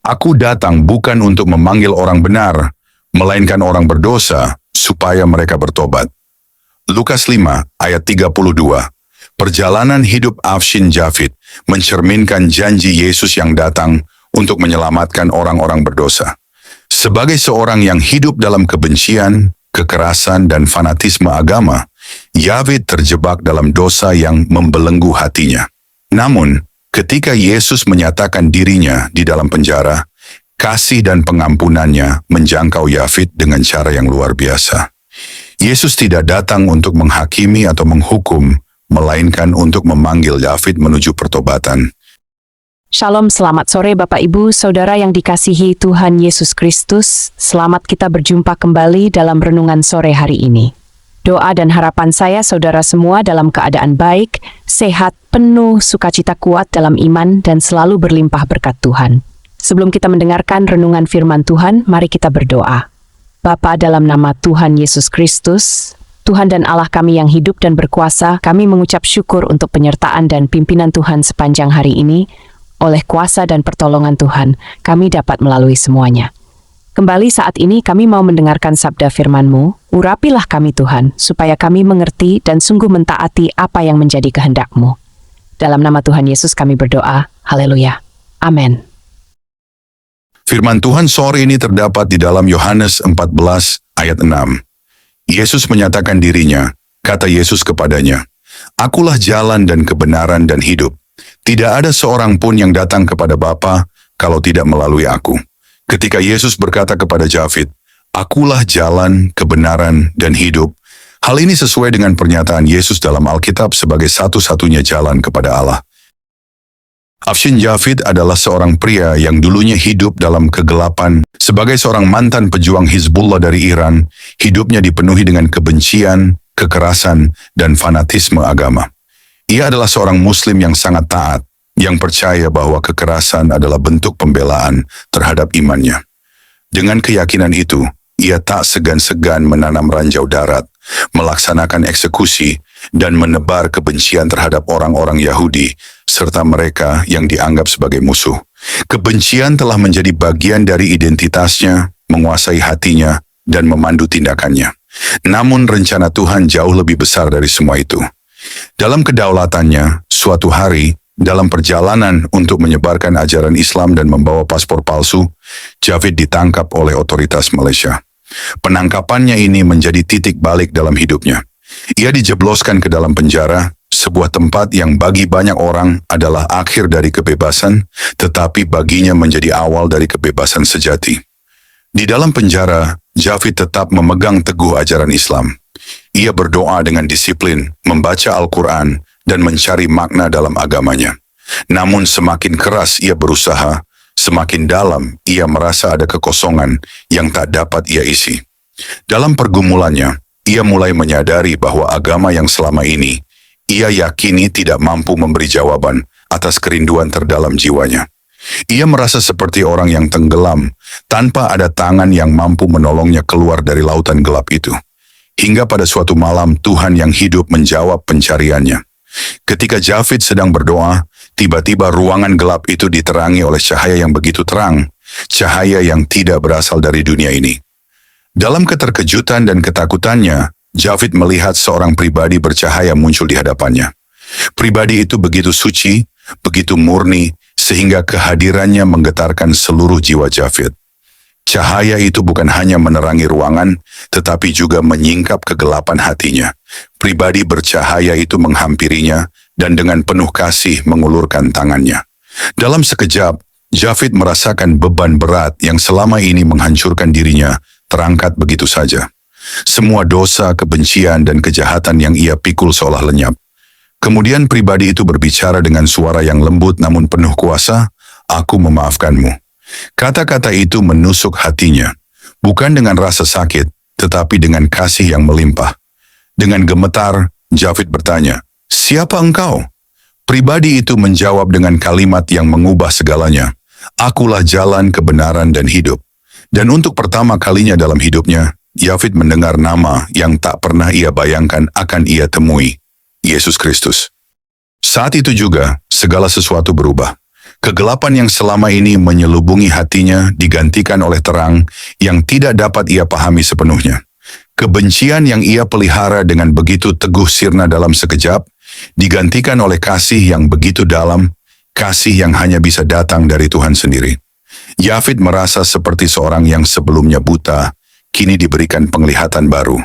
Aku datang bukan untuk memanggil orang benar, melainkan orang berdosa, supaya mereka bertobat. Lukas 5 ayat 32. Perjalanan hidup Afshin Javid mencerminkan janji Yesus yang datang untuk menyelamatkan orang-orang berdosa. Sebagai seorang yang hidup dalam kebencian, kekerasan, dan fanatisme agama, Javid terjebak dalam dosa yang membelenggu hatinya. Namun, ketika Yesus menyatakan dirinya di dalam penjara, kasih dan pengampunannya menjangkau Javid dengan cara yang luar biasa. Yesus tidak datang untuk menghakimi atau menghukum, melainkan untuk memanggil Javid menuju pertobatan. Shalom, selamat sore Bapak Ibu, Saudara yang dikasihi Tuhan Yesus Kristus. Selamat kita berjumpa kembali dalam renungan sore hari ini. Doa dan harapan saya saudara semua dalam keadaan baik, sehat, penuh sukacita kuat dalam iman dan selalu berlimpah berkat Tuhan. Sebelum kita mendengarkan renungan firman Tuhan, mari kita berdoa. Bapa, dalam nama Tuhan Yesus Kristus, Tuhan dan Allah kami yang hidup dan berkuasa, kami mengucap syukur untuk penyertaan dan pimpinan Tuhan sepanjang hari ini. Oleh kuasa dan pertolongan Tuhan, kami dapat melalui semuanya. Kembali saat ini kami mau mendengarkan sabda firman-Mu, urapilah kami Tuhan, supaya kami mengerti dan sungguh mentaati apa yang menjadi kehendak-Mu. Dalam nama Tuhan Yesus kami berdoa, haleluya, amin. Firman Tuhan sore ini terdapat di dalam Yohanes 14 ayat 6. Yesus menyatakan dirinya, kata Yesus kepadanya, "Akulah jalan dan kebenaran dan hidup. Tidak ada seorang pun yang datang kepada Bapa kalau tidak melalui aku." Ketika Yesus berkata kepada Javid, "Akulah jalan, kebenaran, dan hidup," hal ini sesuai dengan pernyataan Yesus dalam Alkitab sebagai satu-satunya jalan kepada Allah. Afshin Javid adalah seorang pria yang dulunya hidup dalam kegelapan. Sebagai seorang mantan pejuang Hizbullah dari Iran, hidupnya dipenuhi dengan kebencian, kekerasan, dan fanatisme agama. Ia adalah seorang Muslim yang sangat taat, yang percaya bahwa kekerasan adalah bentuk pembelaan terhadap imannya. Dengan keyakinan itu, ia tak segan-segan menanam ranjau darat, melaksanakan eksekusi, dan menebar kebencian terhadap orang-orang Yahudi, serta mereka yang dianggap sebagai musuh. Kebencian telah menjadi bagian dari identitasnya, menguasai hatinya, dan memandu tindakannya. Namun rencana Tuhan jauh lebih besar dari semua itu. Dalam kedaulatannya, suatu hari, dalam perjalanan untuk menyebarkan ajaran Islam dan membawa paspor palsu, Javid ditangkap oleh otoritas Malaysia. Penangkapannya ini menjadi titik balik dalam hidupnya. Ia dijebloskan ke dalam penjara, sebuah tempat yang bagi banyak orang adalah akhir dari kebebasan, tetapi baginya menjadi awal dari kebebasan sejati. Di dalam penjara, Javid tetap memegang teguh ajaran Islam. Ia berdoa dengan disiplin, membaca Al-Quran, dan mencari makna dalam agamanya. Namun semakin keras ia berusaha, semakin dalam ia merasa ada kekosongan yang tak dapat ia isi. Dalam pergumulannya, ia mulai menyadari bahwa agama yang selama ini ia yakini tidak mampu memberi jawaban atas kerinduan terdalam jiwanya. Ia merasa seperti orang yang tenggelam tanpa ada tangan yang mampu menolongnya keluar dari lautan gelap itu. Hingga pada suatu malam Tuhan yang hidup menjawab pencariannya. Ketika Javid sedang berdoa, tiba-tiba ruangan gelap itu diterangi oleh cahaya yang begitu terang, cahaya yang tidak berasal dari dunia ini. Dalam keterkejutan dan ketakutannya, Javid melihat seorang pribadi bercahaya muncul di hadapannya. Pribadi itu begitu suci, begitu murni, sehingga kehadirannya menggetarkan seluruh jiwa Javid. Cahaya itu bukan hanya menerangi ruangan, tetapi juga menyingkap kegelapan hatinya. Pribadi bercahaya itu menghampirinya, dan dengan penuh kasih mengulurkan tangannya. Dalam sekejap, Javid merasakan beban berat yang selama ini menghancurkan dirinya, terangkat begitu saja. Semua dosa, kebencian, dan kejahatan yang ia pikul seolah lenyap. Kemudian pribadi itu berbicara dengan suara yang lembut namun penuh kuasa, "Aku memaafkanmu." Kata-kata itu menusuk hatinya, bukan dengan rasa sakit, tetapi dengan kasih yang melimpah. Dengan gemetar, Javid bertanya, "Siapa engkau?" Pribadi itu menjawab dengan kalimat yang mengubah segalanya, "Akulah jalan, kebenaran, dan hidup." Dan untuk pertama kalinya dalam hidupnya, Javid mendengar nama yang tak pernah ia bayangkan akan ia temui, Yesus Kristus. Saat itu juga, segala sesuatu berubah. Kegelapan yang selama ini menyelubungi hatinya digantikan oleh terang yang tidak dapat ia pahami sepenuhnya. Kebencian yang ia pelihara dengan begitu teguh sirna dalam sekejap, digantikan oleh kasih yang begitu dalam, kasih yang hanya bisa datang dari Tuhan sendiri. Yafid merasa seperti seorang yang sebelumnya buta, kini diberikan penglihatan baru.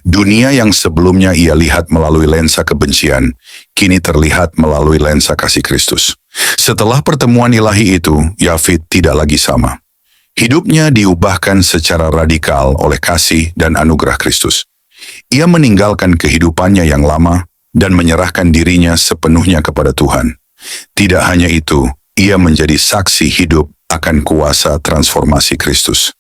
Dunia yang sebelumnya ia lihat melalui lensa kebencian, kini terlihat melalui lensa kasih Kristus. Setelah pertemuan ilahi itu, Yafid tidak lagi sama. Hidupnya diubahkan secara radikal oleh kasih dan anugerah Kristus. Ia meninggalkan kehidupannya yang lama dan menyerahkan dirinya sepenuhnya kepada Tuhan. Tidak hanya itu, ia menjadi saksi hidup akan kuasa transformasi Kristus.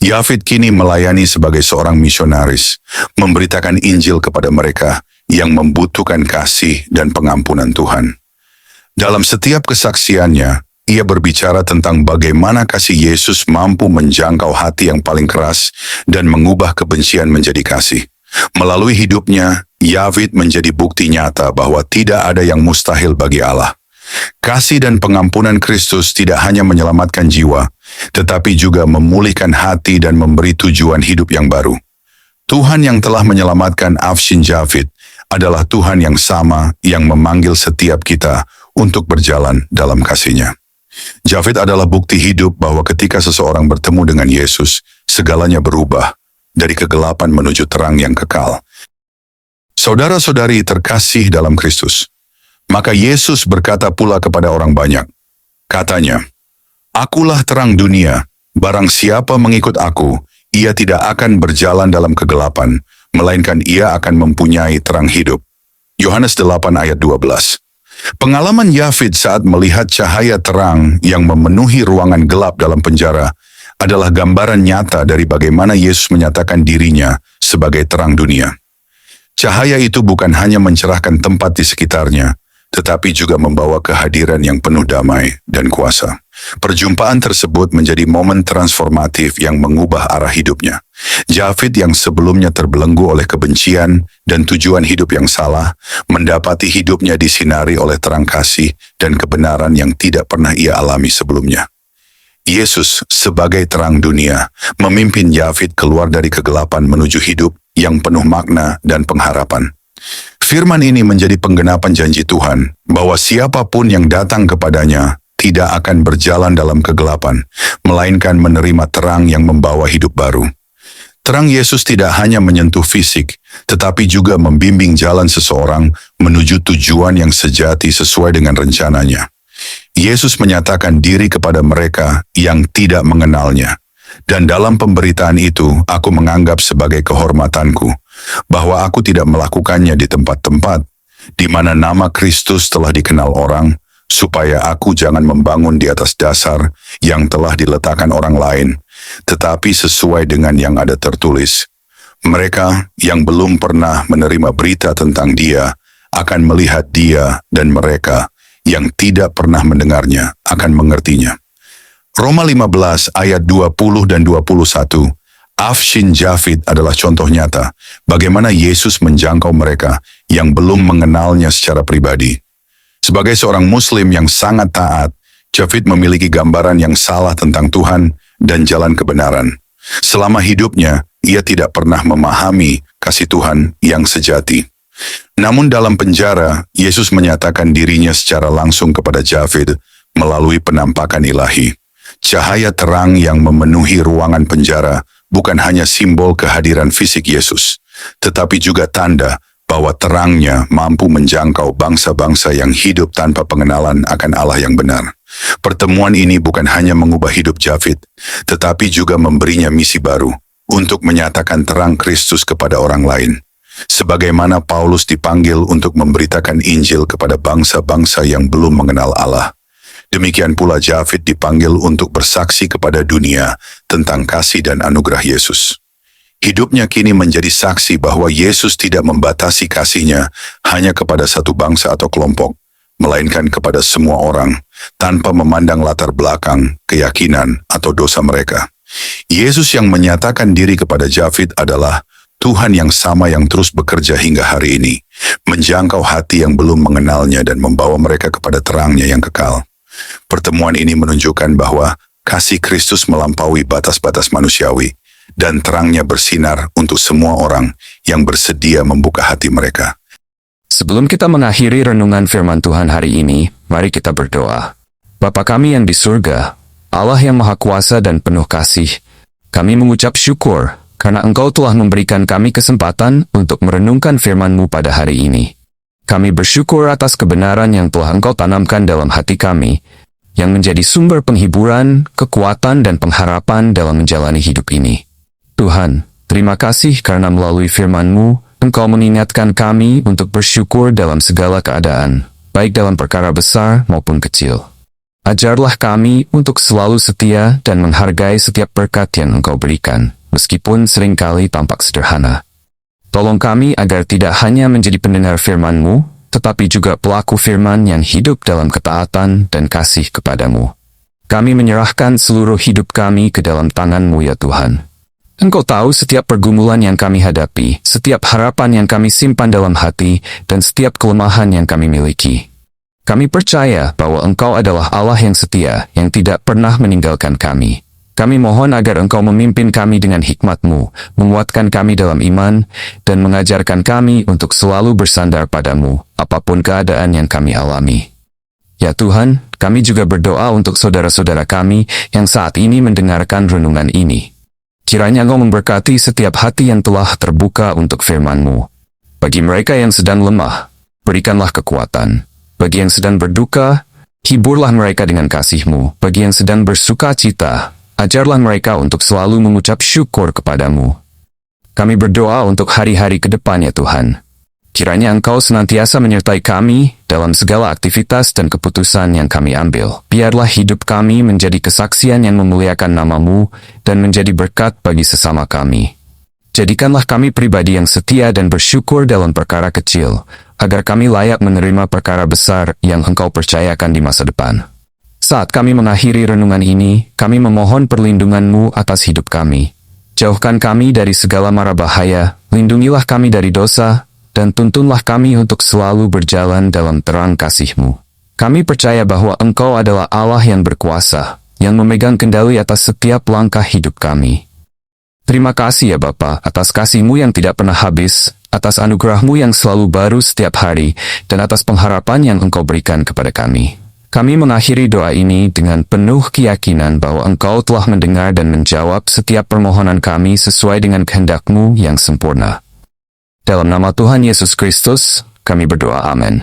Yafid kini melayani sebagai seorang misionaris, memberitakan Injil kepada mereka yang membutuhkan kasih dan pengampunan Tuhan. Dalam setiap kesaksiannya, ia berbicara tentang bagaimana kasih Yesus mampu menjangkau hati yang paling keras dan mengubah kebencian menjadi kasih. Melalui hidupnya, Yafid menjadi bukti nyata bahwa tidak ada yang mustahil bagi Allah. Kasih dan pengampunan Kristus tidak hanya menyelamatkan jiwa, tetapi juga memulihkan hati dan memberi tujuan hidup yang baru. Tuhan yang telah menyelamatkan Afshin Yafid adalah Tuhan yang sama yang memanggil setiap kita untuk berjalan dalam kasih-Nya. Yafid adalah bukti hidup bahwa ketika seseorang bertemu dengan Yesus, segalanya berubah dari kegelapan menuju terang yang kekal. Saudara-saudari terkasih dalam Kristus, maka Yesus berkata pula kepada orang banyak, katanya, "Akulah terang dunia, barang siapa mengikut aku, ia tidak akan berjalan dalam kegelapan, melainkan ia akan mempunyai terang hidup." Yohanes 8 ayat 12. Pengalaman Yafid saat melihat cahaya terang yang memenuhi ruangan gelap dalam penjara adalah gambaran nyata dari bagaimana Yesus menyatakan dirinya sebagai terang dunia. Cahaya itu bukan hanya mencerahkan tempat di sekitarnya, tetapi juga membawa kehadiran yang penuh damai dan kuasa. Perjumpaan tersebut menjadi momen transformatif yang mengubah arah hidupnya. Yafid yang sebelumnya terbelenggu oleh kebencian dan tujuan hidup yang salah, mendapati hidupnya disinari oleh terang kasih dan kebenaran yang tidak pernah ia alami sebelumnya. Yesus sebagai terang dunia memimpin Yafid keluar dari kegelapan menuju hidup yang penuh makna dan pengharapan. Firman ini menjadi penggenapan janji Tuhan bahwa siapapun yang datang kepadanya tidak akan berjalan dalam kegelapan, melainkan menerima terang yang membawa hidup baru. Terang Yesus tidak hanya menyentuh fisik, tetapi juga membimbing jalan seseorang menuju tujuan yang sejati sesuai dengan rencananya. Yesus menyatakan diri kepada mereka yang tidak mengenalnya. Dan dalam pemberitaan itu, aku menganggap sebagai kehormatanku, bahwa aku tidak melakukannya di tempat-tempat, di mana nama Kristus telah dikenal orang, supaya aku jangan membangun di atas dasar yang telah diletakkan orang lain, tetapi sesuai dengan yang ada tertulis. Mereka yang belum pernah menerima berita tentang Dia, akan melihat Dia, dan mereka yang tidak pernah mendengarnya, akan mengertinya. Roma 15 ayat 20 dan 21, Afshin Yafid adalah contoh nyata bagaimana Yesus menjangkau mereka yang belum mengenalnya secara pribadi. Sebagai seorang Muslim yang sangat taat, Yafid memiliki gambaran yang salah tentang Tuhan dan jalan kebenaran. Selama hidupnya, ia tidak pernah memahami kasih Tuhan yang sejati. Namun dalam penjara, Yesus menyatakan dirinya secara langsung kepada Yafid melalui penampakan ilahi. Cahaya terang yang memenuhi ruangan penjara bukan hanya simbol kehadiran fisik Yesus, tetapi juga tanda bahwa terangnya mampu menjangkau bangsa-bangsa yang hidup tanpa pengenalan akan Allah yang benar. Pertemuan ini bukan hanya mengubah hidup Yafid, tetapi juga memberinya misi baru untuk menyatakan terang Kristus kepada orang lain. Sebagaimana Paulus dipanggil untuk memberitakan Injil kepada bangsa-bangsa yang belum mengenal Allah, demikian pula Yafid dipanggil untuk bersaksi kepada dunia tentang kasih dan anugerah Yesus. Hidupnya kini menjadi saksi bahwa Yesus tidak membatasi kasih-Nya hanya kepada satu bangsa atau kelompok, melainkan kepada semua orang, tanpa memandang latar belakang, keyakinan, atau dosa mereka. Yesus yang menyatakan diri kepada Yafid adalah Tuhan yang sama yang terus bekerja hingga hari ini, menjangkau hati yang belum mengenalnya dan membawa mereka kepada terang-Nya yang kekal. Pertemuan ini menunjukkan bahwa kasih Kristus melampaui batas-batas manusiawi dan terangnya bersinar untuk semua orang yang bersedia membuka hati mereka. Sebelum kita mengakhiri renungan firman Tuhan hari ini, mari kita berdoa. Bapa kami yang di surga, Allah yang Maha Kuasa dan penuh kasih, kami mengucap syukur karena Engkau telah memberikan kami kesempatan untuk merenungkan firman-Mu pada hari ini. Kami bersyukur atas kebenaran yang telah Engkau tanamkan dalam hati kami, yang menjadi sumber penghiburan, kekuatan, dan pengharapan dalam menjalani hidup ini. Tuhan, terima kasih karena melalui firman-Mu, Engkau mengingatkan kami untuk bersyukur dalam segala keadaan, baik dalam perkara besar maupun kecil. Ajarlah kami untuk selalu setia dan menghargai setiap berkat yang Engkau berikan, meskipun seringkali tampak sederhana. Tolong kami agar tidak hanya menjadi pendengar firman-Mu, tetapi juga pelaku firman yang hidup dalam ketaatan dan kasih kepadamu. Kami menyerahkan seluruh hidup kami ke dalam tangan-Mu ya Tuhan. Engkau tahu setiap pergumulan yang kami hadapi, setiap harapan yang kami simpan dalam hati, dan setiap kelemahan yang kami miliki. Kami percaya bahwa Engkau adalah Allah yang setia, yang tidak pernah meninggalkan kami. Kami mohon agar Engkau memimpin kami dengan hikmat-Mu, menguatkan kami dalam iman, dan mengajarkan kami untuk selalu bersandar padamu, apapun keadaan yang kami alami. Ya Tuhan, kami juga berdoa untuk saudara-saudara kami yang saat ini mendengarkan renungan ini. Kiranya Engkau memberkati setiap hati yang telah terbuka untuk firman-Mu. Bagi mereka yang sedang lemah, berikanlah kekuatan. Bagi yang sedang berduka, hiburlah mereka dengan kasih-Mu. Bagi yang sedang bersuka cita, ajarlah mereka untuk selalu mengucap syukur kepadamu. Kami berdoa untuk hari-hari ke depan ya Tuhan. Kiranya Engkau senantiasa menyertai kami dalam segala aktivitas dan keputusan yang kami ambil. Biarlah hidup kami menjadi kesaksian yang memuliakan nama-Mu dan menjadi berkat bagi sesama kami. Jadikanlah kami pribadi yang setia dan bersyukur dalam perkara kecil, agar kami layak menerima perkara besar yang Engkau percayakan di masa depan. Saat kami mengakhiri renungan ini, kami memohon perlindungan-Mu atas hidup kami. Jauhkan kami dari segala mara bahaya, lindungilah kami dari dosa, dan tuntunlah kami untuk selalu berjalan dalam terang kasih-Mu. Kami percaya bahwa Engkau adalah Allah yang berkuasa, yang memegang kendali atas setiap langkah hidup kami. Terima kasih ya Bapa, atas kasih-Mu yang tidak pernah habis, atas anugerah-Mu yang selalu baru setiap hari, dan atas pengharapan yang Engkau berikan kepada kami. Kami mengakhiri doa ini dengan penuh keyakinan bahwa Engkau telah mendengar dan menjawab setiap permohonan kami sesuai dengan kehendak-Mu yang sempurna. Dalam nama Tuhan Yesus Kristus, kami berdoa amin.